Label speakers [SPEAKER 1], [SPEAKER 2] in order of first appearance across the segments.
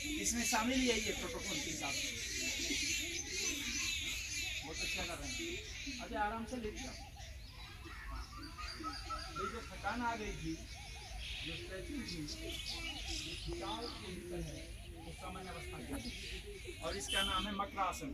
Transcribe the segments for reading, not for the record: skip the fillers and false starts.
[SPEAKER 1] इसमें शामिल ही है ये प्रोटोकॉल के हिसाब से। बहुत अच्छा कर रहे हैं। अभी आराम से लेट जाओ। ये जो थकान आ गई थी, जो स्ट्रेचिंग थी, ये खिंचाव के भीतर है, वो सामान्य अवस्था की, और इसका नाम है मकरासन।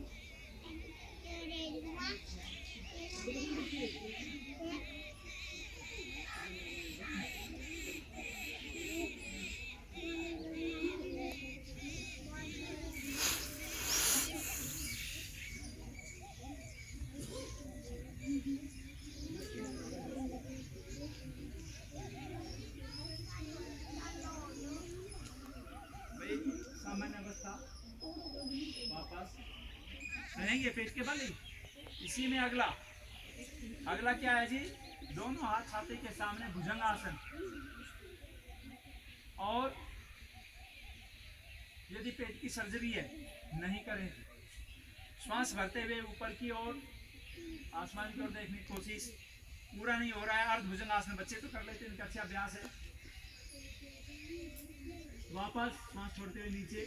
[SPEAKER 1] सामान्य अवस्था वापस रहेंगे पेट के बल। इसी में अगला क्या है जी? दोनों हाथ छाती के सामने भुजंगासन। और यदि पेट की सर्जरी है, नहीं करें, श्वास भरते हुए ऊपर की ओर, आसमान की ओर देखने की कोशिश। पूरा नहीं हो रहा है अर्ध भुजंगासन, बच्चे तो कर लेते हैं, इनका अच्छा अभ्यास है। वापस श्वास छोड़ते हुए नीचे।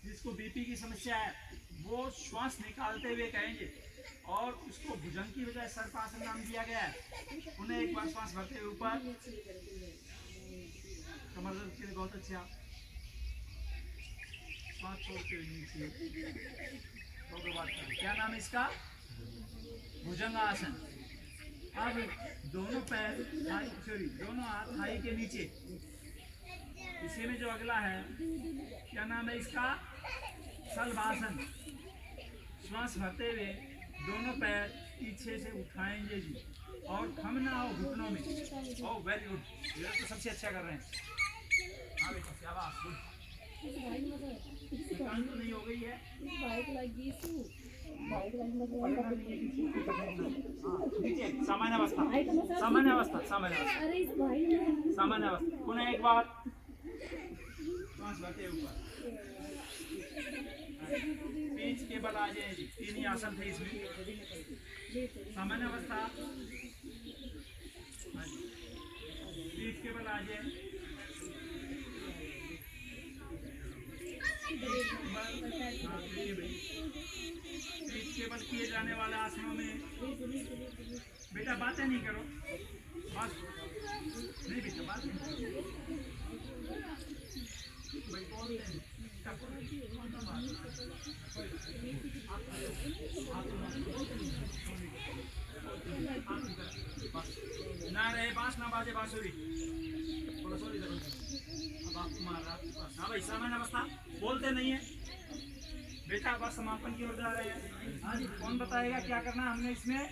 [SPEAKER 1] जिसको बीपी की समस्या है वो श्वास निकालते हुए कहेंगे, और उसको भुजंग की बजाय सर्पासन नाम दिया गया है। उन्हें एक बार श्वास भरते हुए ऊपर, कमर दर्द के लिए बहुत अच्छा। श्वास छोड़ते हुए नीचे, तो बात करें क्या नाम है इसका? भुजंगासन। अब दोनों पैर दोनों हाथ थाई के नीचे। इसी में जो अगला है, क्या नाम है इसका? शलभासन। श्वास भरते हुए दोनों पैर पीछे से उठाएंगे जी, और थम ना हो घुटनों में। ओह वेरी गुड, ये तो सबसे अच्छा कर रहे हैं। हाँ बेटा शाबाश, गुड। थकान तो नहीं हो गई है? नीचे सामान्य अवस्था, सामान्य अवस्था, सामान्य अवस्था, सामान्य अवस्था। पुनः एक बार श्वास भरते ऊपर, पेट के बल आ जाए जी। 3 ही आसन थे इसमें। सामान्य अवस्था, पीठ के बल आ जाए, पीठ के बल किए जाने वाले आसनों में बेटा बातें नहीं करो, बस नहीं बेटा बात नहीं करो। ना रहे बांस ना बाजे बांसुरी। अब आप तुम्हारा हाँ भाई सामान्य अवस्था, बोलते नहीं है बेटा। बस समापन की ओर जा रहे हैं। हाँ जी, कौन बताएगा क्या करना हमने इसमें?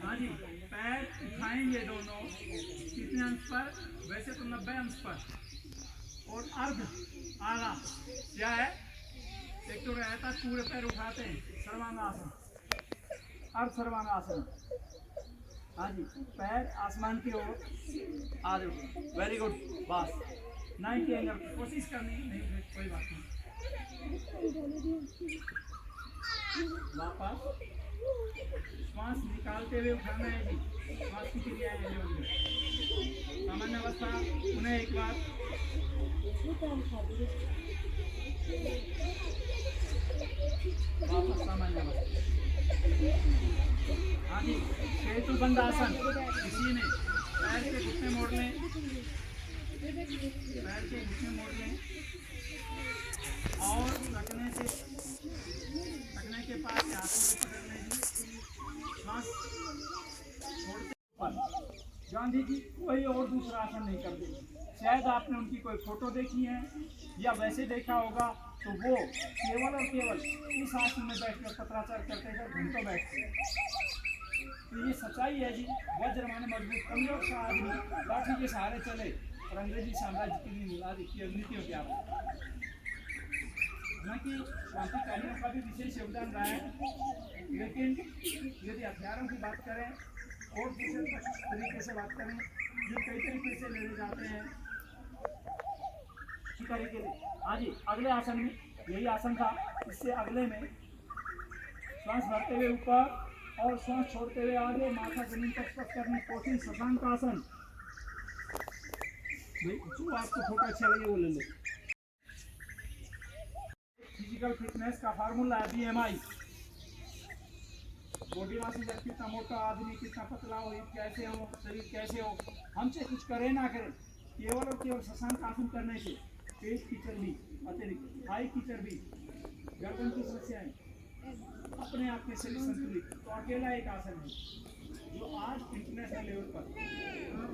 [SPEAKER 1] हाँ जी, पैर उठाएंगे दोनों, कितने अंश पर? वैसे तो 90 अंश पर, और अर्ध आधा क्या है? एक तो रहता पूरे पैर उठाते हैं, सर्वांगासन, अर्ध सर्वांगासन। हाँ जी, पैर आसमान की ओर आधे। वेरी गुड, बस 90 एंगल की कोशिश करनी, नहीं कोई बात नहीं। वापस श्वास निकालते हुए उठाना है जी। श्वास की क्रिया है सामान्य अवस्था। उन्हें एक बार वापस सामान्य अवस्था। हाँ जी, सेतुबंध आसन। इसी में पैर के घुटने मोड़ लें, पैर के घुटने मोड़ लें, और रखने के पास हाथों को पकड़ लें जी। श्वास छोड़ते गांधी जी कोई और दूसरा आसन नहीं करते। शायद आपने उनकी कोई फोटो देखी है या वैसे देखा होगा, तो वो केवल और केवल इस आसन में बैठकर पत्राचार करते थे, घंटों बैठते। तो ये सच्चाई है जी। वज्र माने मजबूत, कमजोर सा आदमी लाठी के सहारे चले और अंग्रेजी साम्राज्य की नीतियों के आप। हालांकि क्रांतिकारियों का भी विशेष योगदान रहा है, लेकिन यदि हथियारों की बात करें और दूसरे तरीके से बात करें, ये कई तरीके से ले जाते हैं तरीके से। हाँ जी, अगले आसन में यही आसन था। इससे अगले में श्वास भरते हुए ऊपर और श्वास छोड़ते हुए आगे, माथा जमीन तक स्पर्श करने की कोशिश, शशांक आसन। जो आपको फोटो अच्छा लगे वो ले लो। फिजिकल फिटनेस का फार्मूला है BMI। बॉडी मास इंडेक्स कितना मोटा आदमी, कितना पतला हो, कैसे हो, शरीर कैसे हो, हमसे कुछ करे ना करे, केवल और केवल शशांक आसन करने से पेट की चर्बी, अतिरिक्त थाई की चर्बी, गर्दन की समस्याएं अपने आप में शरीर संतुलित। तो अकेला एक आसन है जो आज इंटरनेशनल लेवल पर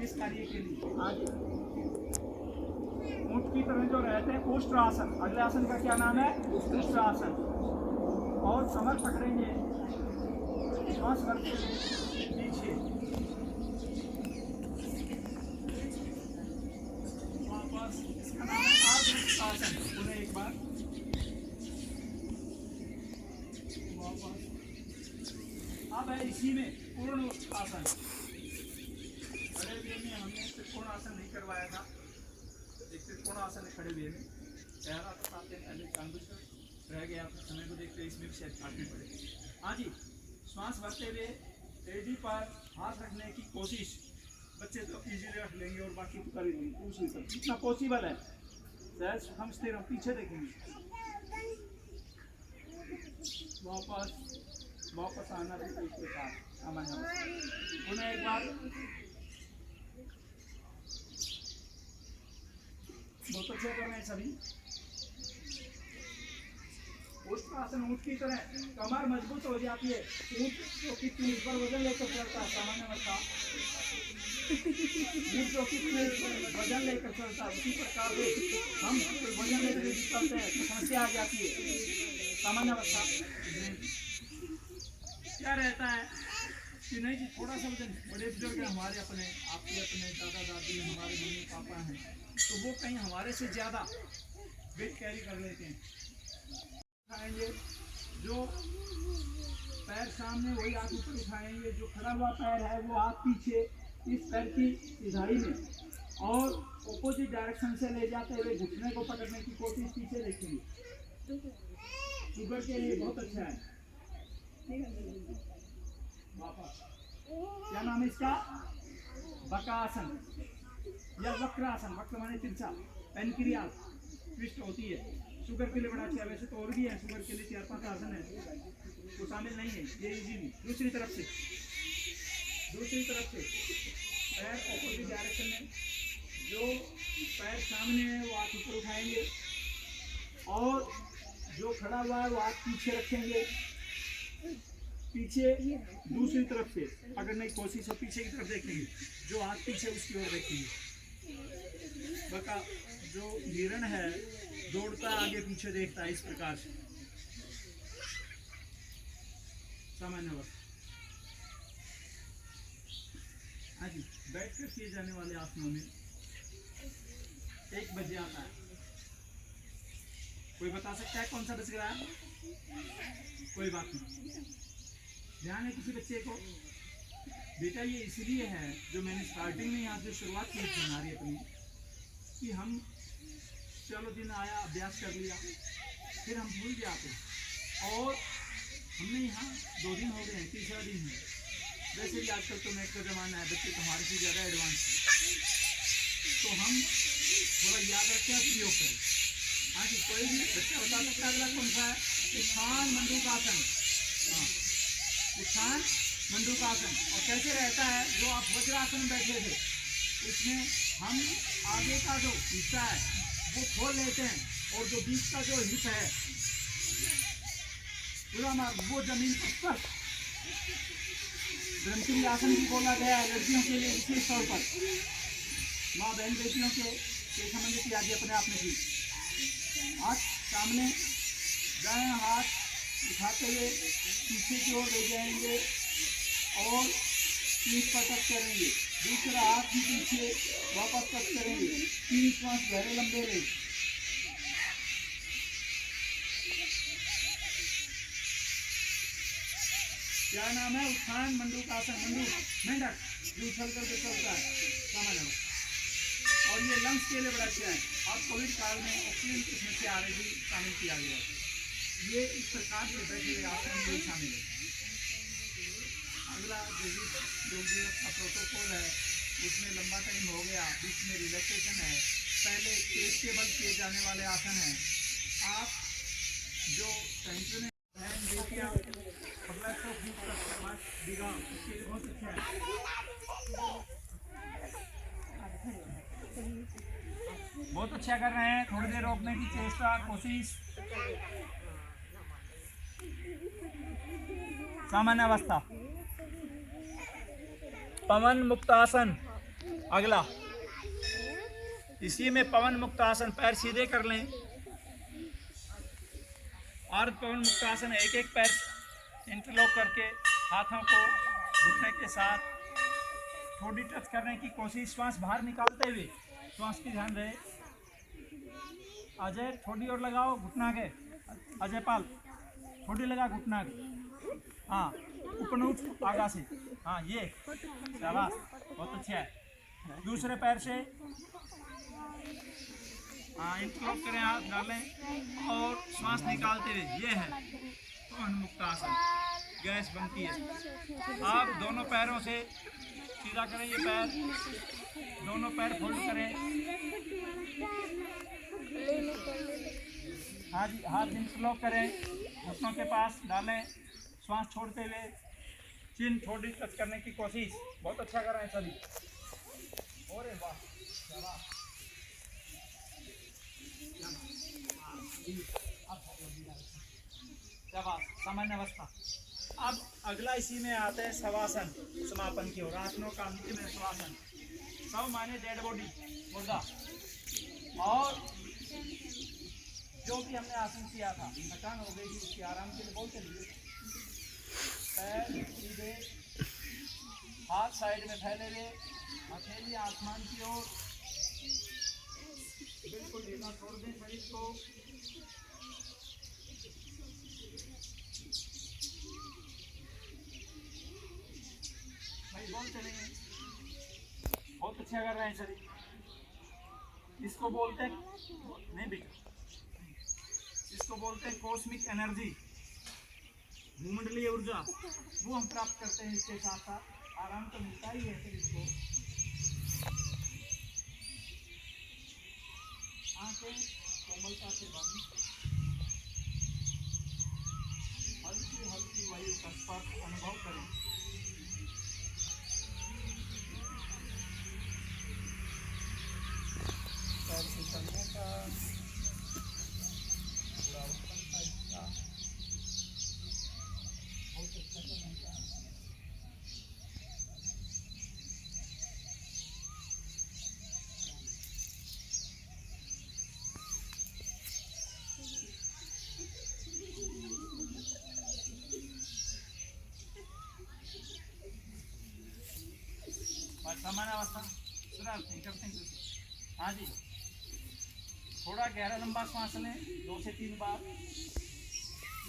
[SPEAKER 1] इस कार्य के लिए आज ऊंट की तरह जो रहते हैं उष्ट्रासन। अगले आसन का क्या नाम है? उष्ट्रासन। और कमर पकड़ेंगे, श्वास भरते पीछे, वापस। इसका नाम है आसन। उन्हें एक बार वापस। अब है इसी में पूर्ण आसन। खड़े हुए में हमने त्रिकोण आसन नहीं करवाया था। एक त्रिकोण आसन है खड़े हुए में, पहला बताते पहले जानबूझकर रह गया, तो समय को देखते इसमें भी शायद काटने पड़े। हाँ जी, श्वास भरते हुए एडी पर हाथ रखने की कोशिश। बच्चे तो इजीली रख लेंगे और बाकी तो कर ही लेंगे, पूछ सब जितना पॉसिबल है। सहज हम स्थिर हम पीछे देखेंगे, वापस आना भी इस प्रकार सामान्य। उन्हें एक बार बहुत अच्छा कर रहे हैं सभी। आसन ऊंट की तरह कमर मजबूत हो जाती है। ऊंट जो कितने ऊपर वजन लेकर चलता है, सामान्य अवस्था ऊंट जो कितने वजन लेकर चलता है, उसी प्रकार से हम वजन लेकर चलते हैं तो समस्या आ जाती है। सामान्य अवस्था क्या रहता है कि नहीं जी थोड़ा सा वजन, बड़े बुजुर्ग हमारे अपने आपके अपने दादा दादी हमारे मम्मी पापा हैं, तो वो कहीं हमारे से ज़्यादा वेट कैरी कर लेते हैं। उठाएंगे, जो पैर सामने वही हाथ ऊपर उठाएंगे, जो खड़ा हुआ पैर है वो हाथ पीछे इस पैर की सीधाई में, और ऑपोजिट डायरेक्शन से ले जाते हुए घुटने को पकड़ने की कोशिश पीछे देखेंगे। शुगर के लिए बहुत अच्छा है। वापस क्या नाम है इसका? बकासन या वक्रासन। वक्र माने तिरछा, पेनक्रियास ट्विस्ट होती है। शुगर के लिए बड़ा अच्छा है। वैसे तो और भी है शुगर के लिए 4-5 आसन है, वो शामिल नहीं है ये इजीली। दूसरी तरफ से पैर ऑपोजिट डायरेक्शन में, जो पैर सामने है वो हाथ ऊपर उठाएंगे, और जो खड़ा हुआ है वो हाथ पीछे रखेंगे। पीछे दूसरी तरफ से पकड़ने की कोशिश है, पीछे की तरफ देखेंगे, जो हाथ पीछे उसकी ओर देखेंगे। बका जो हिरण है दौड़ता आगे पीछे देखता है, इस प्रकार से सामान्य वर्ग। हाँ जी, बैठ कर किए जाने वाले आसनों में 1 बजे आता है। कोई बता सकता है कौन सा बज रहा है? कोई बात नहीं, ध्यान है किसी बच्चे को? बेटा ये इसलिए है, जो मैंने स्टार्टिंग में यहाँ से शुरुआत की थी हमारी अपनी, कि हम चलो दिन आया अभ्यास कर लिया, फिर हम भूल जाते, और हमने यहाँ 2 दिन हो गए हैं, तीसरा दिन है। वैसे भी आजकल तो नेट का ज़माना है, बच्चे तो हमारे से ज़्यादा एडवांस हैं, तो हम थोड़ा याद रखें और प्रयोग करें। हाँ जी, कोई भी बच्चा बता सकता है अगला कौन सा है? उत्थान मंडूकासन। हाँ, उत्थान मंडूकासन। और कैसे रहता है? जो आप वज्रासन में बैठे थे, इसमें हम आगे का जो हिस्सा है वो खोल लेते हैं, और जो बीच का जो हिप है पूरा वो जमीन पर स्पर्श। ग्रंथि आसन भी बोला गया है लड़कियों के लिए विशेष तौर पर। माँ बहन बेटियों के संबंधित आदि अपने आप में भी। हाथ सामने, दाएं हाथ उठाते हुए पीछे की ओर ले जाएंगे और पीठ पर टच करेंगे। दूसरा हाथ भी पीछे वापस टच करेंगे। 3 श्वास गहरे लंबे ले। क्या नाम है? उत्थान मंडूकासन। मंडूक मेंढक जो उछल करके चलता है, सामान्य। और ये लंग्स के लिए बड़ा अच्छा है। अब कोविड काल में ऑक्सीजन की समस्या आ रही थी, शामिल किया गया। ये इस प्रकार से बैठे हुए आसन में शामिल है। अगला जो योग दिवस का प्रोटोकॉल है, उसमें लंबा टाइम हो गया, बीच में रिलैक्सेशन है। पहले पेट के बल किए जाने वाले आसन हैं। आप जो टेंशन है बहन बेटी आपको अगला तो फीस का दिगा इसके लिए बहुत अच्छा है। बहुत अच्छा कर रहे हैं, थोड़ी देर रोकने की चेष्टा कोशिश। सामान्य अवस्था, पवन मुक्त आसन। अगला इसी में पवन मुक्त आसन, पैर सीधे कर लें और पवन मुक्त आसन एक एक पैर इंटरलॉक करके हाथों को घुटने के साथ थोड़ी टच करने की कोशिश। श्वास बाहर निकालते हुए, श्वास की ध्यान रहे। अजय थोड़ी और लगाओ घुटना के, अजय पाल थोड़ी लगा घुटना के, हाँ ऊपर उठ आगा से, हाँ ये शाबाश बहुत अच्छा है। दूसरे पैर से हाँ इंटरलॉक करें, हाथ डालें और श्वास निकालते हुए, ये है पवन मुक्त आसन, गैस बनती है। आप दोनों पैरों से सीधा करें, ये पैर दोनों पैर फोल्ड करें, हाँ जी हाथ इंटरलॉक करें, घुटनों के पास डालें, श्वास छोड़ते हुए चिन थोड़ी टच करने की कोशिश। बहुत अच्छा कर रहे हैं सभी। और वाह शाबाश। सामान्य अवस्था। अब अगला इसी में आता है शवासन, समापन की ओर, आसनों का अंतिम है शवासन। शव माने डेड बॉडी, मुर्दा। और जो भी हमने आसन किया था, थकान हो गई थी, उसकी आराम के लिए बोलते लिए पैर सीधे, हाथ साइड में फैले हुए, हथेली आसमान की ओर, बिल्कुल ढीला छोड़ दें शरीर को। भाई बोलते नहीं, बहुत अच्छा कर रहे हैं शरीर। इसको बोलते हैं नहीं बेटा, इसको बोलते हैं कॉस्मिक एनर्जी, भूमंडलीय ऊर्जा, वो हम प्राप्त करते हैं। इसके साथ साथ आराम तो मिलता ही है शरीर को। आंखें कोमलता से बंद, हल्की हल्की वायु का स्पर्श अनुभव करें। पैर से चलने का पूरा ऊपर का हिस्सा बहुत अच्छा से बनता है। सामान्य अवस्था करते हैं। हाँ जी, थोड़ा गहरा लंबा सांस लें, 2 से 3 बार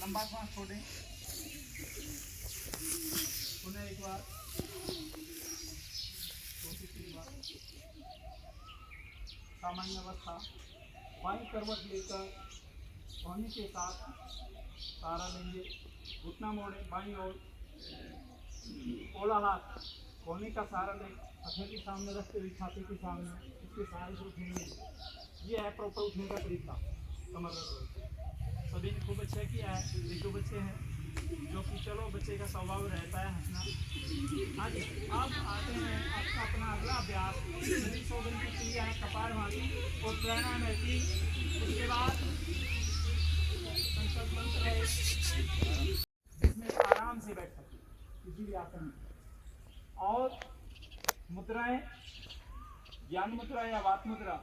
[SPEAKER 1] लंबा सांस छोड़ें, पुनः एक बार, 2 से 3 बार। सामान्य अवस्था, बाईं करवट लेकर कोहनी के साथ सहारा लेंगे, घुटना मोड़े बाईं ओर, ओला हाथ कोहनी का सहारा लें, हथेली सामने रखते हुए छाती के सामने, इसके सहारे से उठेंगे। ये है प्रॉपर उठने का तरीका कमर रख। सभी ने खूब अच्छा किया है। एक दो बच्चे हैं जो कि चलो बच्चे का स्वभाव रहता है हंसना। हाँ जी, अब आते हैं आपका अपना अगला अभ्यास, शोधन की क्रिया है कपालभाति और प्राणायाम। उसके बाद संकल्प मंत्र है, इसमें आराम से बैठ सकते किसी भी आसन में। और मुद्राएं, ज्ञान मुद्रा या वात मुद्रा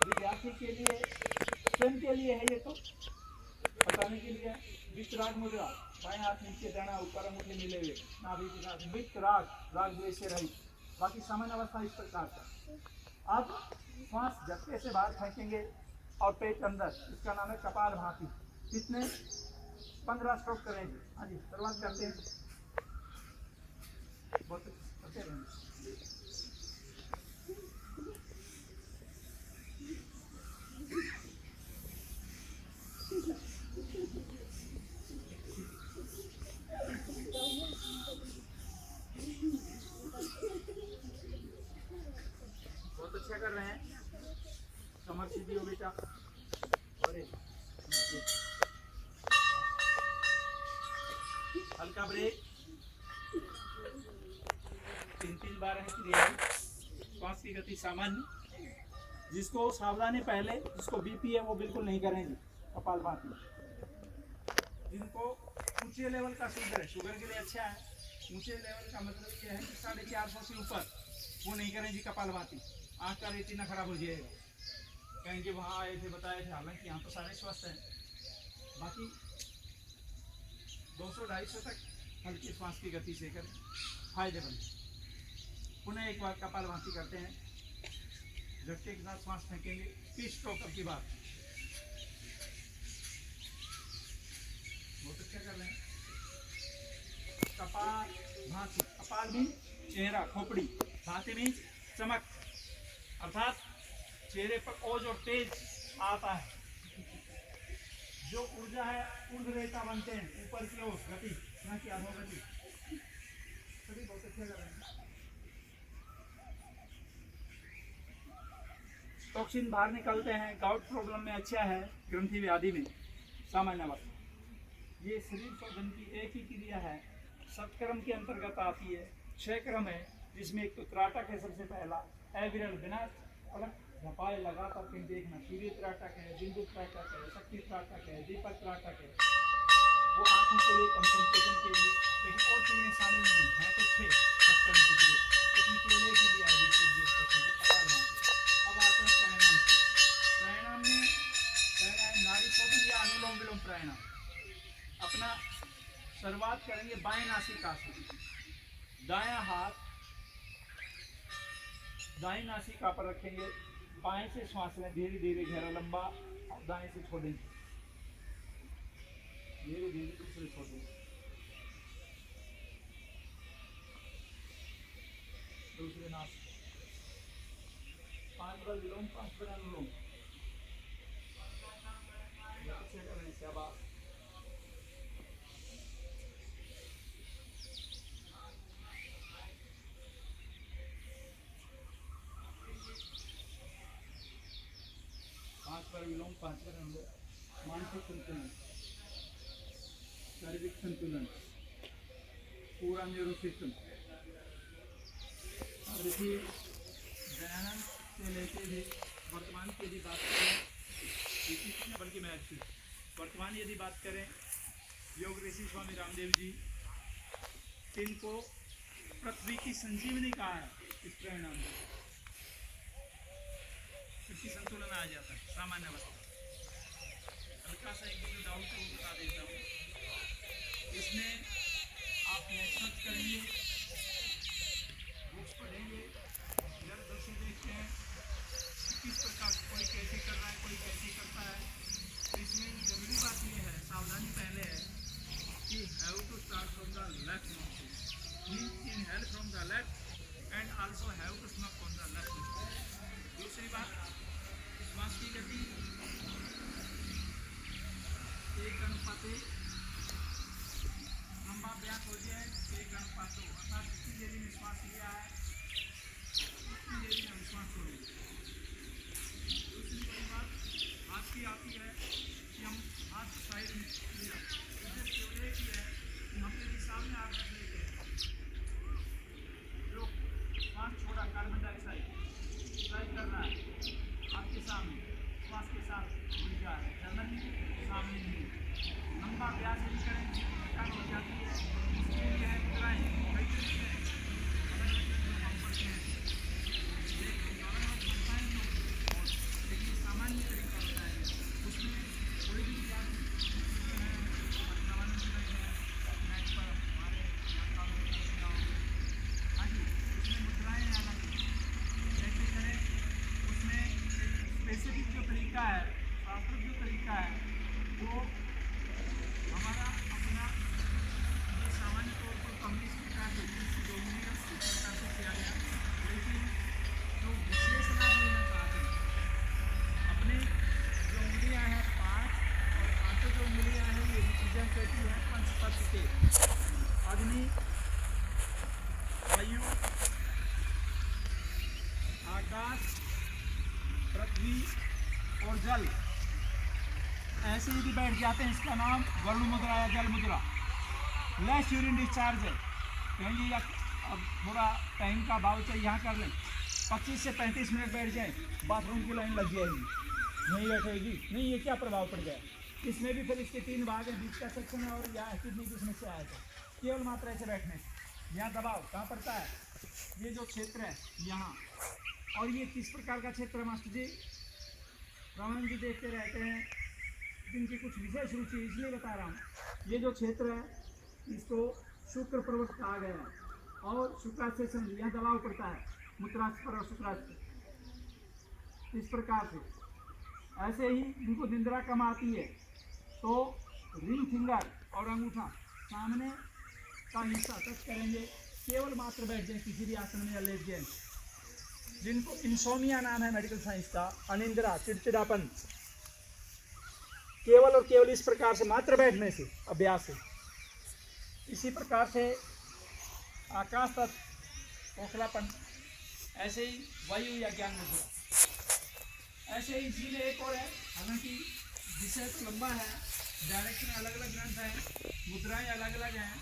[SPEAKER 1] विद्यार्थी के लिए, स्वयं के लिए है, ये तो बताने के लिए। वितराग मुद्रा, बाएं हाथ नीचे दाना ऊपर, अंगूठे मिले हुए, नाभि के साथ वितराग, राग द्वेष से रहित। बाकी सामान्य अवस्था इस प्रकार का। अब श्वास झटके से बाहर फेंकेंगे और पेट अंदर, इसका नाम है कपालभाति। कितने 15 स्ट्रोक करेंगे। हाँ जी, शुरुआत करते हैं। बहुत अच्छे रहेंगे। बहुत अच्छा कर रहे हैं। कमर सीधी हो बेटा। अरे ब्रेक, 3-3 बार है क्रिया। श्वास की गति सामान्य, जिसको सावधानी पहले, जिसको बीपी है वो बिल्कुल नहीं करेंगे कपालभाति। जिनको ऊंचे लेवल का शुगर है, शुगर के लिए अच्छा है, ऊंचे लेवल का मतलब ये है कि 450 से ऊपर, वो नहीं करेंगे कपालभाति। आँख का रेटिना खराब हो जाएगा, कहेंगे वहाँ आए थे बताए थे, हालांकि यहाँ तो सारे स्वस्थ हैं। बाकी 200-250 तक हल्की श्वास की गति से करें, फायदेमंद। पुनः एक बार कपालभाति करते हैं, झटके के साथ श्वास फेंकेंगे। पीस स्ट्रोक की बात बहुत अच्छा कर रहे हैं। कपालभाति, कपाल भी चेहरा, खोपड़ी, भाति में चमक, अर्थात चेहरे पर ओज और तेज आता है। जो ऊर्जा है ऊर्ध्वरेखा बनते हैं, ऊपर की ओर गति, न कि अधोगति। सभी बहुत अच्छा कर रहे हैं। टॉक्सिन बाहर निकलते हैं, गाउट प्रॉब्लम में अच्छा है, ग्रंथि व्याधि में सामान्य अवस्था। ये शरीर शोधन की एक ही क्रिया है, सत्कर्म के अंतर्गत आती है। 6 क्रम है, जिसमें एक तो त्राटक है सबसे पहला, अविरल बिना पलक झपाए लगातार कहीं देखना। सूर्य त्राटक है, बिंदु त्राटक है, शक्ति त्राटक है, दीपक त्राटक है, वो आंखों के लिए, कंसंट्रेशन के लिए। लेकिन और चीजें शामिल नहीं है, तो 6 सत्कर्म की क्रिया, इसमें केवल एक ही दिया है कपालभाति। अब आते हैं प्राणायाम। प्राणायाम में पहला है नाड़ी शोधन या अनुलोम विलोम प्राणायाम। अपना शुरुआत करेंगे बाएं नासिका से। दायां हाथ दाएं नासिका पर रखेंगे, बाएं से श्वास लें, धीरे धीरे गहरा लंबा, और दाएं से छोड़ेंगे, धीरे धीरे दूसरे छोड़ेंगे, दूसरे नासिका। 5 बार विलोम, 5 बार अनुलोम। शाबाश। विलोम, 5 बार अनुलोम। मानसिक संतुलन, शारीरिक संतुलन, पूरा न्यूरो सिस्टम। देखिए दयानंद से लेके भी वर्तमान की यदि बात करें, बल्कि मैं वर्तमान यदि बात करें, योग ऋषि स्वामी रामदेव जी, इनको पृथ्वी की संजीवनी कहा है। इस प्राणायाम में इसकी संतुलन आ जाता है सामान्य अवस्था। हल्का सा एक जो डाउट है वो बता देता हूँ। इसमें आप नेक्स्ट करेंगे, बुक्स पढ़ेंगे, इधर उधर से देखते हैं किस प्रकार कोई कैसे कर रहा है, कोई कैसे करता है। तो इसमें जरूरी बात ये है, सावधानी पहले है कि have to start from the left nostril, inhale from the left and also have to smoke from the left nostril. दूसरी बात, श्वास की गति 1:1 लंबा व्यास हो जाए, 1:2, अर्थात जितनी देरी में श्वास लिया है उतनी देरी में हम श्वास छोड़ेंगे। दूसरी बड़ी बात हाथ की आती है कि हम हाथ साइड में लिया, उद्देश्य केवल एक ही है कि हम यदि सामने हाथ रख लेते हैं, जो श्वास छोड़ा कार्बन डाइऑक्साइड ट्राई कर रहा है आपके सामने, श्वास के साथ जुड़ जा रहा है, जनरली सामने नहीं। लंबा व्यास यदि करें थकान हो जाती है, इसके लिए है मुद्राएं, कई तरीके हैं, अलग अलग जो हम पढ़ते हैं, लेकिन सामान्य तरीका होता है। उसमें कोई भी व्यास नेट पर हमारे हाँ जी, उसमें मुद्राएं अलग कैसे करें, उसमें स्पेसिफिक जो तरीका है, शास्त्रोक्त जो तरीका है, वो हमारा अपना ये सामान्य तौर पर कम्युनिस्ट प्रकार से जो प्रकार से किया गया, लेकिन जो विशेष लाभ लेना चाहते हैं, अपने जो उंगलियाँ हैं 5 और 5 जो उंगलियाँ हैं ये रिप्रेजेंट करती है पंचतत्व के, अग्नि, वायु, आकाश, पृथ्वी और जल। ऐसे यदि बैठ जाते हैं, इसका नाम वरुण मुद्रा या जल मुद्रा। लेस यूरिन डिस्चार्ज है, कहेंगे या अब थोड़ा टाइम का भाव चाहिए यहाँ कर लें, 25 से 35 मिनट बैठ जाए, बाथरूम की लाइन लग जाएगी, नहीं बैठेगी, नहीं ये क्या प्रभाव पड़ गया। इसमें भी फिर इसके 3 भाग हैं, बीच का सेक्शन है और यहाँ किडनी की समस्या है, तो केवल मात्र ऐसे बैठने से यहाँ दबाव कहाँ पड़ता है, ये जो क्षेत्र है यहाँ, और ये किस प्रकार का क्षेत्र है मास्टर जी, रामानंद जी देखते रहते हैं, जिनकी कुछ विशेष रुचि इसलिए बता रहा हूँ। ये जो क्षेत्र है इसको शुक्र प्रवृत्त कहा गया है और शुक्राशय से यहाँ दबाव पड़ता है, मूत्राशय पर और शुक्राशय पर। इस प्रकार से ऐसे ही इनको निंद्रा कम आती है तो रिंग फिंगर और अंगूठा सामने का हिस्सा टच करेंगे, केवल मात्र बैठ जाए किसी भी आसन में या लेट जाए। जिनको इंसोमिया नाम है मेडिकल साइंस का, अनिंद्रा, चिड़चिड़ापन, केवल और केवल इस प्रकार से मात्र बैठने से, अभ्यास से। इसी प्रकार से आकाश तक खोखलापन, ऐसे ही वायु या ज्ञान मुद्रा, ऐसे ही इसीलिए एक और है, हालांकि विषय तो लंबा है, डायरेक्शन अलग अलग ग्रंथ हैं, मुद्राएं अलग अलग हैं,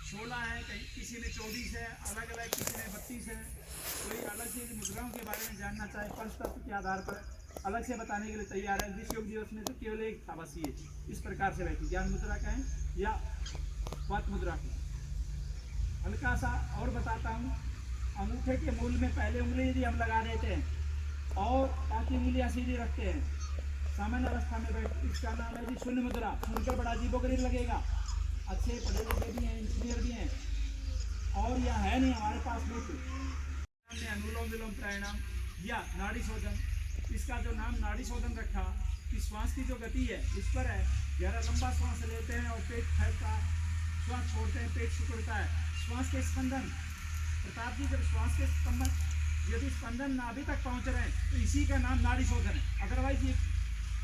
[SPEAKER 1] 16 है, कहीं किसी ने 24 है, अलग अलग किसी ने 32 है। कोई अलग से मुद्राओं के बारे में जानना चाहे पंच तत्व के आधार पर अलग से बताने के लिए तैयार है। विश्व योग दिवस में तो केवल एक था बस, ये इस प्रकार से बैठी, ज्ञान मुद्रा का है या वात मुद्रा की। हल्का सा और बताता हूँ, अंगूठे के मूल में पहले उंगली यदि हम लगा देते हैं और बाकी उंगलियां सीधी रखते हैं, सामान्य अवस्था में बैठ, इसका नाम है जी शून्य मुद्रा। सुनकर बड़ा अजीबोगरीब लगेगा, अच्छे पढ़े लिखे भी हैं, इंजीनियर भी हैं, और यह है नहीं हमारे पास में अनुलोम विलोम प्राणायाम या नाड़ी शोधन। इसका जो नाम नाड़ी शोधन रखा कि श्वास की जो गति है उस पर है, गहरा लंबा श्वास लेते हैं और पेट फैलता है, श्वास छोड़ते हैं, पेट सिकुड़ता है। श्वास के स्पंदन, प्रताप जी जब श्वास के स्पंदन यदि स्पंदन नाभि तक पहुंच रहे हैं तो इसी का नाम नाड़ी शोधन है। अदरवाइज ये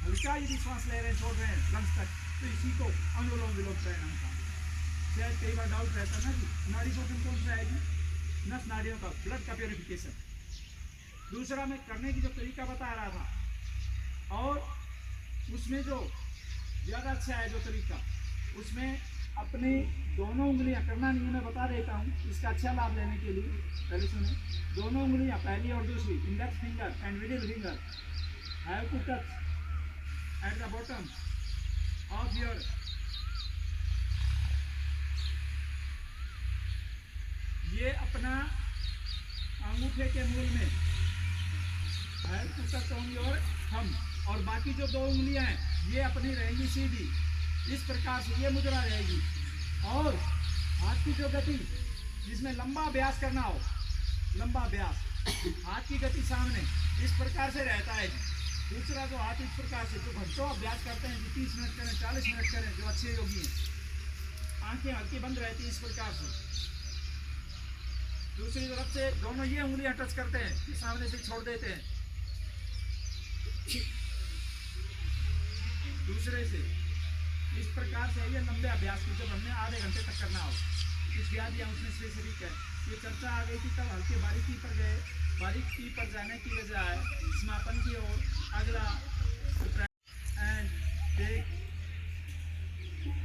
[SPEAKER 1] हल्का यदि श्वास ले रहे हैं, छोड़ रहे हैं लंग्स तक, तो इसी को अनुलोम विलोम प्राणायाम का। शायद कई बार डाउट रहता है ना कि नाड़ी शोधन कौन सा है जी, नस नाड़ियों का, ब्लड का प्योरिफिकेशन। दूसरा मैं करने की जो तरीका बता रहा था, और उसमें जो ज़्यादा अच्छा है जो तरीका, उसमें अपनी दोनों उंगलियां करना नहीं, मैं बता देता हूँ इसका अच्छा लाभ लेने के लिए। पहले सुने, दोनों उंगलियां पहली और दूसरी, index finger and middle finger have to touch at the bottom of your ये अपना अंगूठे के मूल में have to touch on your thumb, और बाकी जो 2 उंगलियां हैं ये अपनी रहेंगी सीधी, इस प्रकार से ये मुद्रा रहेगी। और हाथ की जो गति जिसमें लंबा अभ्यास करना हो, लंबा अभ्यास, हाथ की गति सामने इस प्रकार से रहता है। दूसरा जो हाथ इस प्रकार से, जो घंटों अभ्यास करते हैं, जो 30 मिनट करें, 40 मिनट करें, जो अच्छे योगी हैं, आंखें हल्की बंद रहती है इस प्रकार से। दूसरी तरफ से दोनों ये उंगलियां टच करते हैं, ये सामने से छोड़ देते हैं दूसरे से, इस प्रकार से ये लंबे अभ्यास को जब हमने आधे घंटे तक करना हो, इस व्याधि या उसमें स्पेसिफिक है। ये चर्चा आ गई थी तब हल्के बारीकी पर गए, बारीकी पर जाने की बजाय समापन की ओर अगला एंड टेक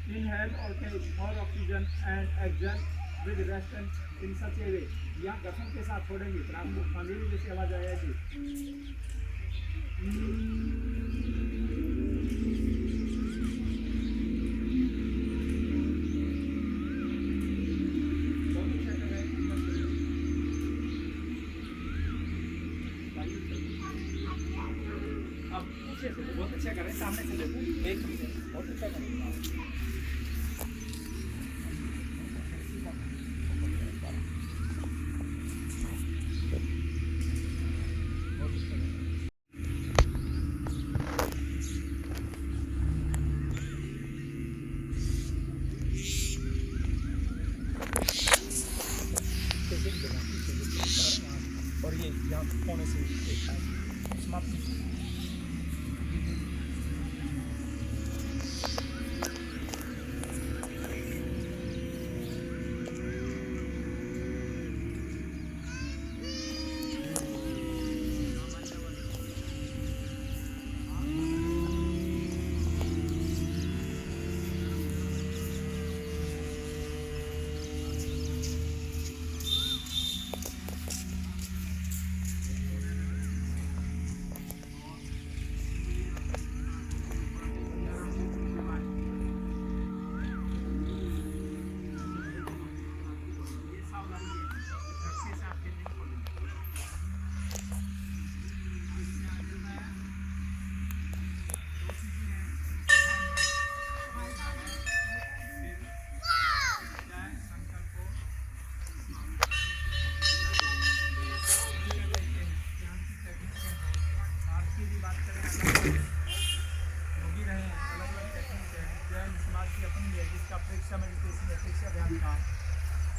[SPEAKER 1] इनहेल और take more oxygen and exhale with rest and in such a way. यहाँ गठन के साथ छोड़ेंगे फिर आपको खाली जैसे आवाज आएगी। बहुत अच्छा करें, सामने से लेते एक बहुत अच्छा करें। और ये यहाँ कोने से समाप्त।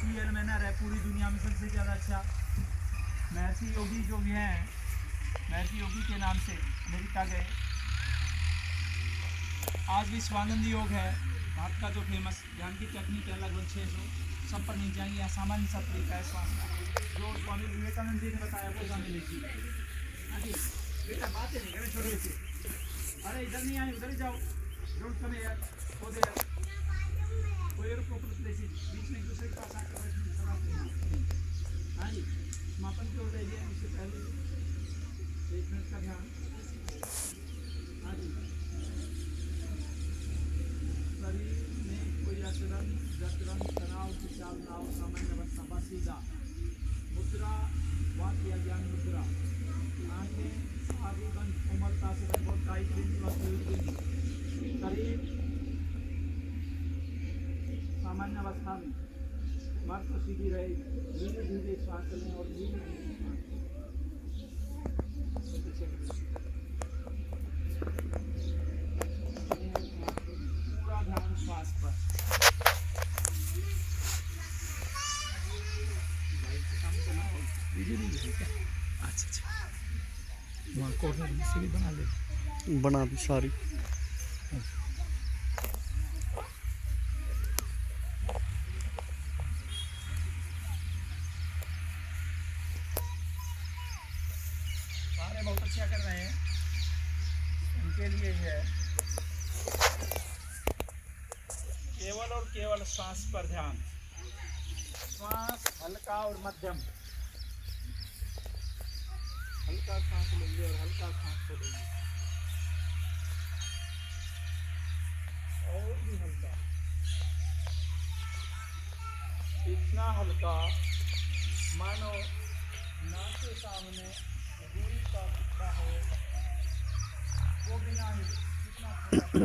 [SPEAKER 1] CL मैनर है पूरी दुनिया में सबसे ज़्यादा अच्छा। महर्षि योगी जो भी हैं, महर्षि योगी के नाम से अमेरिका गए। आज भी स्वानंद योग है भारत का जो फेमस ध्यान की टेक्निक है, लगभग 600 सब पर नहीं जाएंगे। सामान्य सा तरीका है श्वास का, जो स्वामी विवेकानंद जी ने बताया वो जान लीजिए। हाँ जी बेटा, बातें नहीं करें छोटे से। अरे इधर नहीं आए, उधर ही जाओ। Don't come here, go there. कोई और प्रॉपर प्लेसेस बीच में एक दूसरे के पास आकर बैठने सलाह देना। हाँ जी, समापन की ओर जाइए। उससे पहले 1 मिनट का ध्यान। हाँ जी, शरीर में कोई अचरन जचरन तनाव खिंचाव ना हो, सामान्य अवस्था बस सीधा। मुद्रा वाक्य ज्ञान मुद्रा। आंखें आगे बंद, कोमलता से बंद, बहुत टाइट नहीं। शरीर सामान्य अवस्था में बात तो सीधी रहेगी। धीरे धीरे श्वास लें और धीरे धीरे पूरा ध्यान श्वास पर।
[SPEAKER 2] अच्छा अच्छा, वहाँ कॉर्नर से भी बना ले, बना दी सारी।
[SPEAKER 1] सारे बहुत अच्छा कर रहे हैं, उनके लिए है केवल और केवल श्वास पर ध्यान। श्वास हल्का और मध्यम, हल्का सांस लेंगे और हल्का सांस छोड़ेंगे, और भी हल्का, इतना हल्का मानो नाक के सामने दूरी का टुकड़ा हो, वो बिना ही कितना छोटा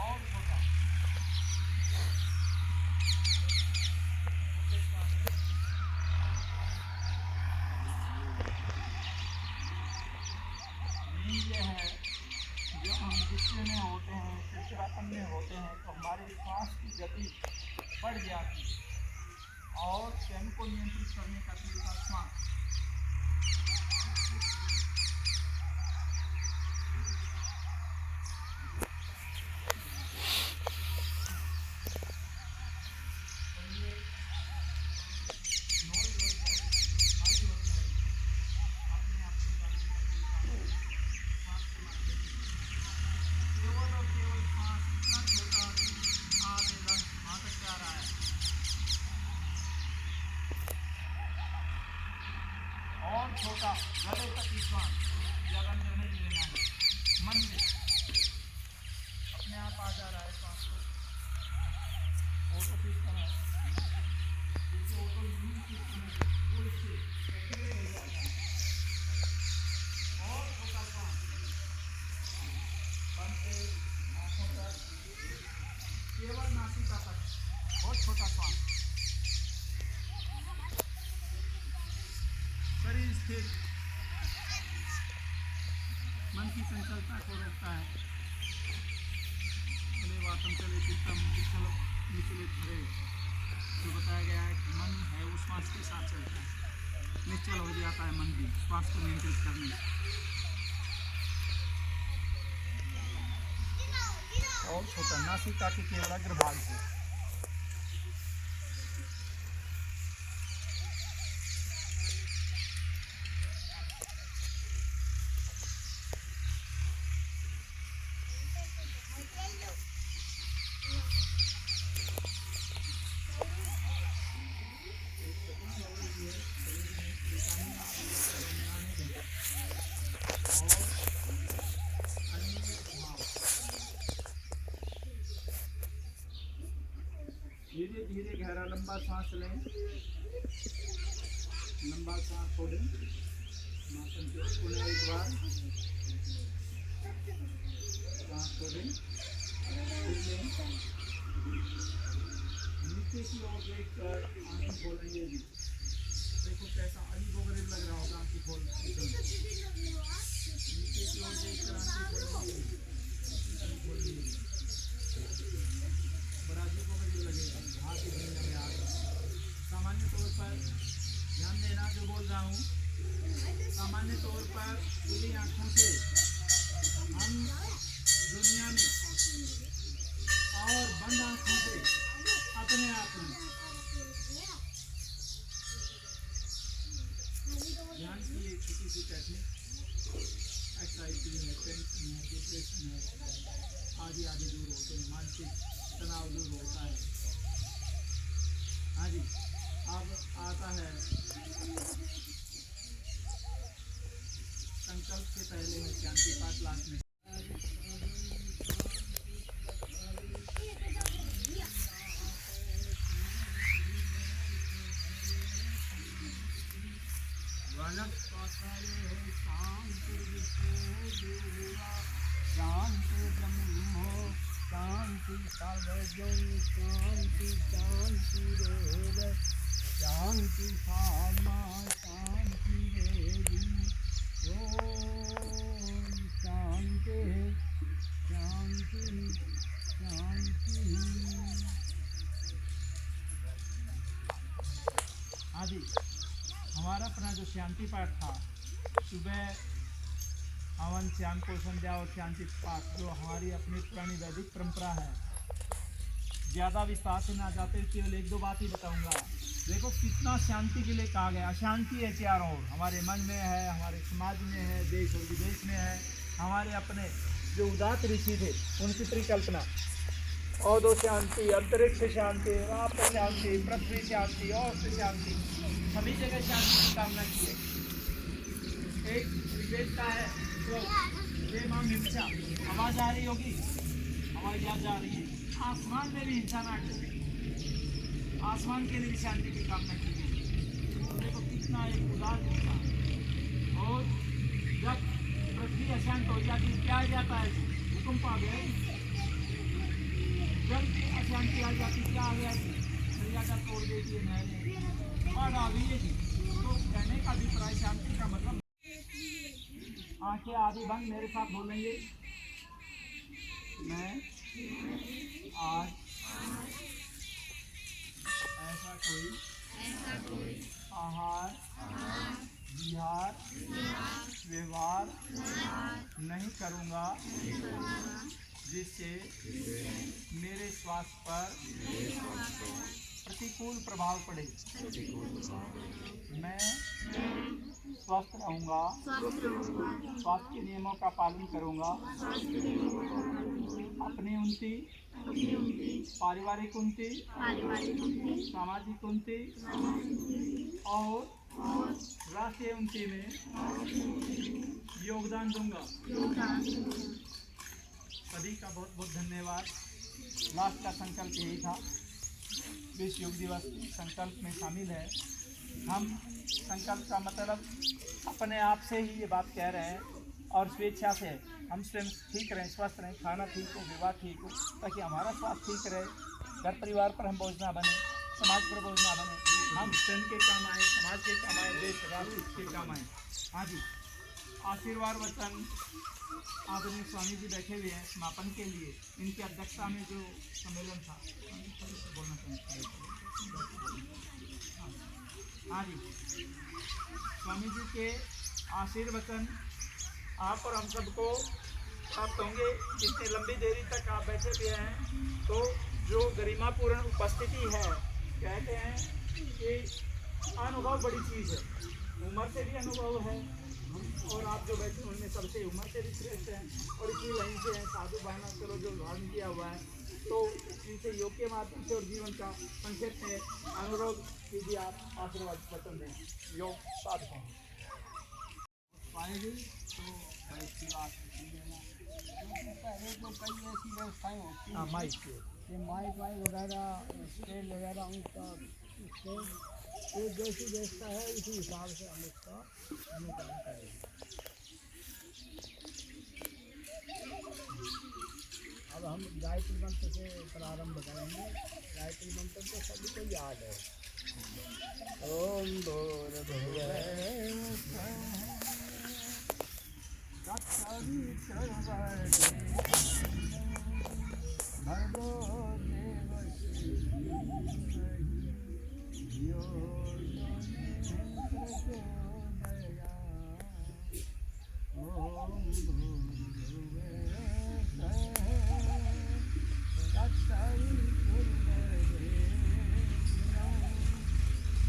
[SPEAKER 1] और छोटा। ये है जो हम गुस्से में होते हैं, चिड़चिड़ापन में होते हैं, तो हमारे श्वास की गति बढ़ जाती है और स्वयं को नियंत्रित करने का तरीका श्वास। छोटा गले तक ही श्वास, ज़्यादा निर्णय नहीं लेना है, मन से अपने आप आ जा रहा है श्वास को। ऑटो सिस्टम है, जैसे ऑटो यूज सिस्टम है, वो इससे एक्टिवेट हो जाता है। और छोटा श्वास बंद से आँखों तक, केवल नासिका तक, बहुत छोटा श्वास। शरीर स्थिर, मन की चंचलता को रोकता है। चले वातम चले चित्तम चलो निचले खड़े, जो बताया गया है कि मन है वो श्वास के साथ चलता है, निश्चल हो जाता है मन भी श्वास को नियंत्रित करने। और छोटा नासिका के केवल अग्रभाग से। धीरे धीरे गहरा लंबा सांस लें, लंबा सांस छोड़ें। पुनः एक बार सांस छोड़ें, नीचे की ओर देखकर आंखें खोलेंगे। देखो कैसा अजीब वगैरह लग रहा होगा आंखें खोल, नीचे की ओर देखकर आंखें खोलेंगे। एक्साइटी है, टेंशन है, डिप्रेशन है, आदि आदि दूर होते हैं, मानसिक तनाव दूर होता है। हाँ जी, अब आता है संकल्प से पहले है शांति पाठ लास्ट में।
[SPEAKER 2] शांति ब्रह्मो शांति सर्वजन शांति शांति रेव शांति सामा शांति रेवी ओम शांति शांति शांति।
[SPEAKER 1] हाँ जी, हमारा अपना जो शांति पाठ था, सुबह हवन श्याम को संध्या और शांति पाठ, जो हमारी अपनी पुरानी वैदिक परंपरा है। ज़्यादा विस्तार से ना जाते, केवल एक दो बात ही बताऊंगा। देखो कितना शांति के लिए कहा गया। अशांति है चारों ओर, हमारे मन में है, हमारे समाज में है, देश और विदेश में है। हमारे अपने जो उदात ऋषि थे उनकी परिकल्पना, और दो शांति, अंतरिक्ष शांति, आप शांति, पृथ्वी शांति और शांति, सभी जगह शांति की कामना की है। एक विशेषता है, तो ये मां हिंसा, आवाज आ रही होगी, हवाई जहाज जा रही है, आसमान में भी हिंसा ना करे, आसमान के लिए शांति की कामना की गई। देखो कितना एक उदार हिंसा। और जब पृथ्वी अशांत हो जाती, क्या आ जाता है, भूकंप आ गया। जल की अशांति आ जाती, क्या आ गया, दरिया का तोड़ देती है, नहरें बाढ़ आ गई है जी। तो कहने का अभिप्राय शांति का मतलब, आंखें आधी बंद मेरे साथ बोलेंगे, मैं आज ऐसा कोई आहार विहार व्यवहार नहीं करूँगा जिससे मेरे स्वास्थ्य पर प्रतिकूल प्रभाव पड़े। मैं स्वस्थ रहूँगा, स्वास्थ्य के नियमों का पालन करूँगा, अपनी उन्नति, पारिवारिक उन्नति, सामाजिक उन्नति और राष्ट्रीय उन्नति में योगदान दूंगा। सभी का बहुत बहुत धन्यवाद। लास्ट का संकल्प यही था, विश्व योग दिवस संकल्प में शामिल है। हम संकल्प का मतलब अपने आप से ही ये बात कह रहे हैं और स्वेच्छा से हम स्वयं ठीक रहें, स्वस्थ रहें, खाना ठीक हो, विवाह ठीक हो, ताकि हमारा स्वास्थ्य ठीक रहे, घर परिवार पर हम बोझ ना बने, समाज पर बोझ ना बने, हम स्वयं के काम आए, समाज के काम आए, देश राष्ट्र के काम आए। हाँ जी, आशीर्वाद वचन आदरणीय स्वामी जी बैठे हुए हैं समापन के लिए। इनकी अध्यक्षता में जो सम्मेलन था, बोलना चाहते हैं। हाँ जी, स्वामी जी के आशीर्वचन आप और हम सबको प्राप्त होंगे। इतनी लंबी देरी तक आप बैठे हुए हैं, तो जो गरिमापूर्ण उपस्थिति है, कहते हैं कि अनुभव बड़ी चीज़ है। उम्र से भी अनुभव है, और आप जो बैठे उनमें सबसे उम्र से भी श्रेष्ठ हैं और इतनी लाइन से हैं, साधु बहना चलो जो धारण किया हुआ है, तो इनसे योग के माध्यम से और जीवन का संक्षेप में अनुरोध कीजिए, आप आशीर्वाद वचन दें। योग साधकों पाएगी तो ऐसी बात
[SPEAKER 2] पहले तो कई ऐसी व्यवस्थाएँ होती हैं,
[SPEAKER 1] माइक के
[SPEAKER 2] ये माइक वगैरह, स्टेज वगैरह, उनका स्टेज ये जैसी व्यवस्था है उसी हिसाब से हम उसका अनुकरण करेंगे। अब हम गायत्री मंत्र से प्रारंभ करेंगे। गायत्री मंत्र तो सभी को याद है। ओम भूर्भुवः भर्गो देवस्य धियो यो न प्रचोदयात्। ओम भूर्भुवः तत्सवितुर्वरेण्यं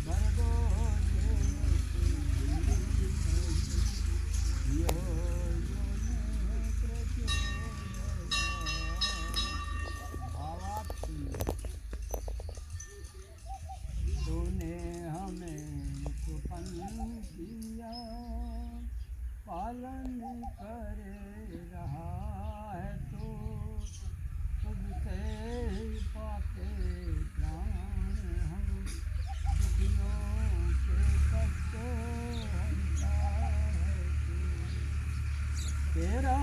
[SPEAKER 2] भर्गो देवस्य पालन कर रहा है तो तुझसे पाते प्राण हम दुखियों के कष्ट हरता है तू। तेरा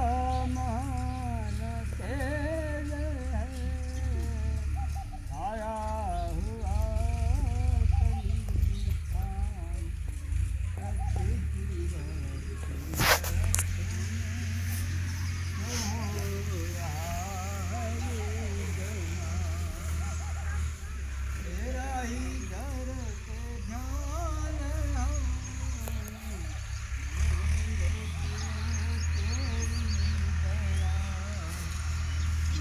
[SPEAKER 2] मान तेज है आया हुआ परिश्राम तेरा ही घर पे ध्यान हम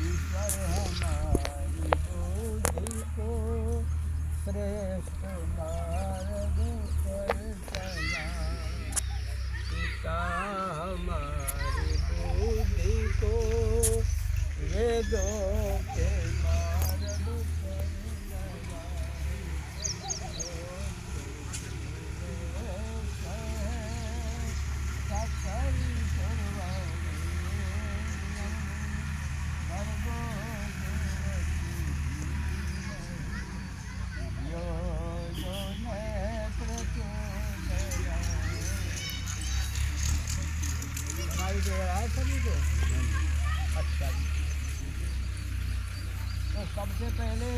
[SPEAKER 2] ईश्वर हमारी बुद्धि को श्रेष्ठ मार्ग पर चला। पिता हमारी बुद्धि को वेदों के मार्ग पर लगा। सकल दे रहा है सभी को। अच्छा जी, तो सबसे पहले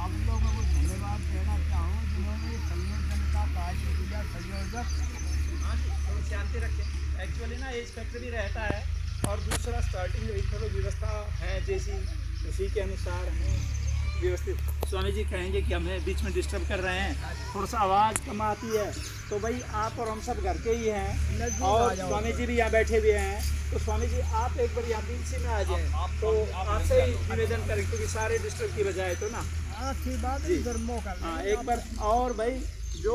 [SPEAKER 2] आप लोगों को धन्यवाद देना चाहूँ जिन्होंने संयोजन का कार्य किया। संयोजक
[SPEAKER 1] हाँ जी, थोड़ी शांति रखें। एक्चुअली ना एज फैक्टर भी रहता है और दूसरा स्टार्टिंग थोड़ी व्यवस्था है जैसी उसी के अनुसार हमें व्यवस्थित। स्वामी जी कहेंगे कि हमें बीच में डिस्टर्ब कर रहे हैं, थोड़ा सा आवाज़ कम आती है, तो भाई आप और हम सब घर के ही हैं और स्वामी जी भी यहाँ बैठे हुए हैं। तो स्वामी जी आप एक बार यहाँ बीच में आ जाएं, तो आपसे ही निवेदन करें क्योंकि सारे डिस्टर्ब की बजाय तो ना
[SPEAKER 2] अच्छी बात
[SPEAKER 1] जी।
[SPEAKER 2] इधर मौका
[SPEAKER 1] हाँ एक बार और भाई जो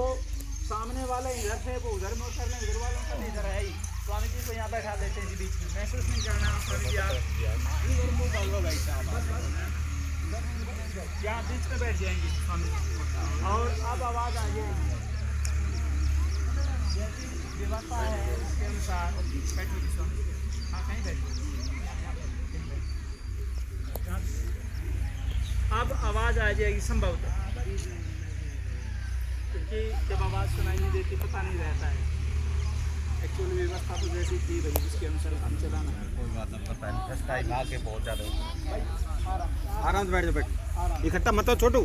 [SPEAKER 1] सामने वाले इधर थे वो उधर में कर लें, उधर वालों का इधर है ही। स्वामी जी को यहाँ बैठा देते हैं जी बीच में, महसूस नहीं करना स्वामी जी आप इधर मुँह कर लो भाई साहब, यहाँ बीच में बैठ जाएंगे स्वामी जी। और अब आवाज़ आ जाएगी जैसी व्यवस्था है उसके अनुसार बैठो जी स्वामी जी। हाँ कहीं बैठो। अब आवाज़ आ जाएगी संभवतः, क्योंकि जब आवाज़ सुनाई नहीं देती पता नहीं रहता है। एक्चुअली व्यवस्था तो जैसी थी भाई उसके अनुसार काम चलाना है।
[SPEAKER 3] कोई बात नहीं, पता नहीं फर्स्ट टाइम आके पहुंचा दो।
[SPEAKER 1] भाई
[SPEAKER 3] आराम से बैठ जाओ, बैठ इकट्ठा मत हो छोटू,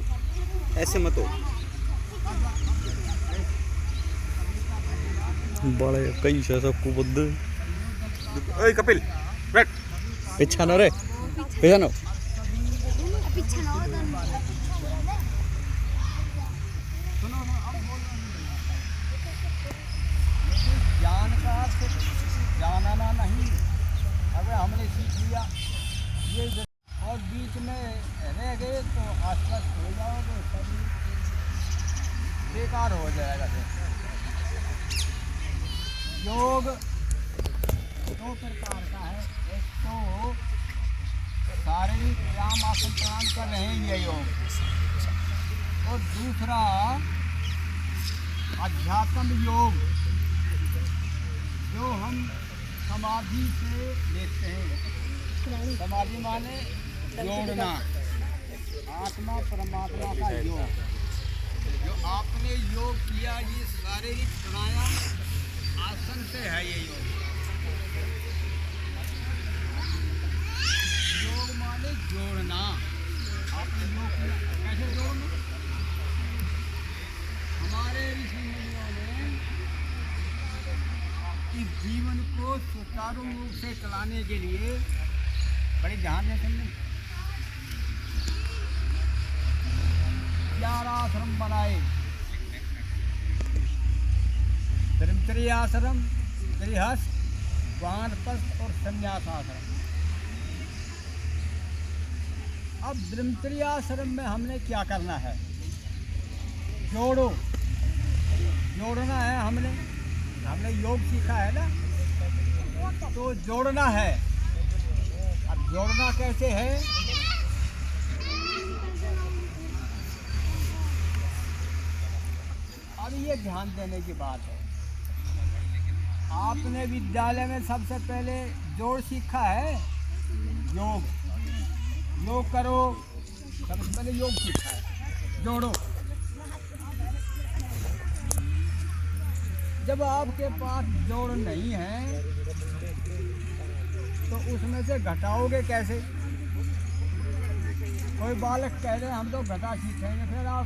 [SPEAKER 3] ऐसे मत हो।
[SPEAKER 4] बड़े कई से सबको बुद्ध
[SPEAKER 3] ओए कपिल बैठ।
[SPEAKER 4] पीछा न रे, पीछा न।
[SPEAKER 2] ज्ञान का जानना नहीं, अगर हमने सीख लिया ये और बीच में रह गए तो आश्वस्त हो जाओगे, सभी बेकार हो जाएगा। योग दो प्रकार का है, एक तो शारीरिक व्यायाम आसन प्राणायाम कर रहे हैं ये योग, और दूसरा अध्यात्म योग जो हम समाधि से लेते हैं। समाधि माने जोड़ना, आत्मा परमात्मा का योग। जो आपने योग किया ये शारीरिक प्राणायाम आसन से है। ये योग माने जोड़ना। आपने योग किया, कैसे जोड़ना? हमारे ऋषि मुनियों ने इस जीवन को सुचारू रूप से चलाने के लिए बड़े ध्यान देते हैं। 11 आश्रम बनाए, ब्रह्मचर्य आश्रम, गृहस्थ, वानप्रस्थ और संन्यास आश्रम। अब ब्रह्मचर्य आश्रम में हमने क्या करना है? जोड़ना है। हमने योग सीखा है ना, तो जोड़ना है। अब जोड़ना कैसे है? अब ये ध्यान देने की बात है। आपने विद्यालय में सबसे पहले जोड़ सीखा है, योग। योग करो, सबसे पहले योग सीखा है, जोड़ो। जब आपके पास जोड़ नहीं है तो उसमें से घटाओगे कैसे? कोई बालक कह रहे हम तो घटा सीखेंगे, फिर आप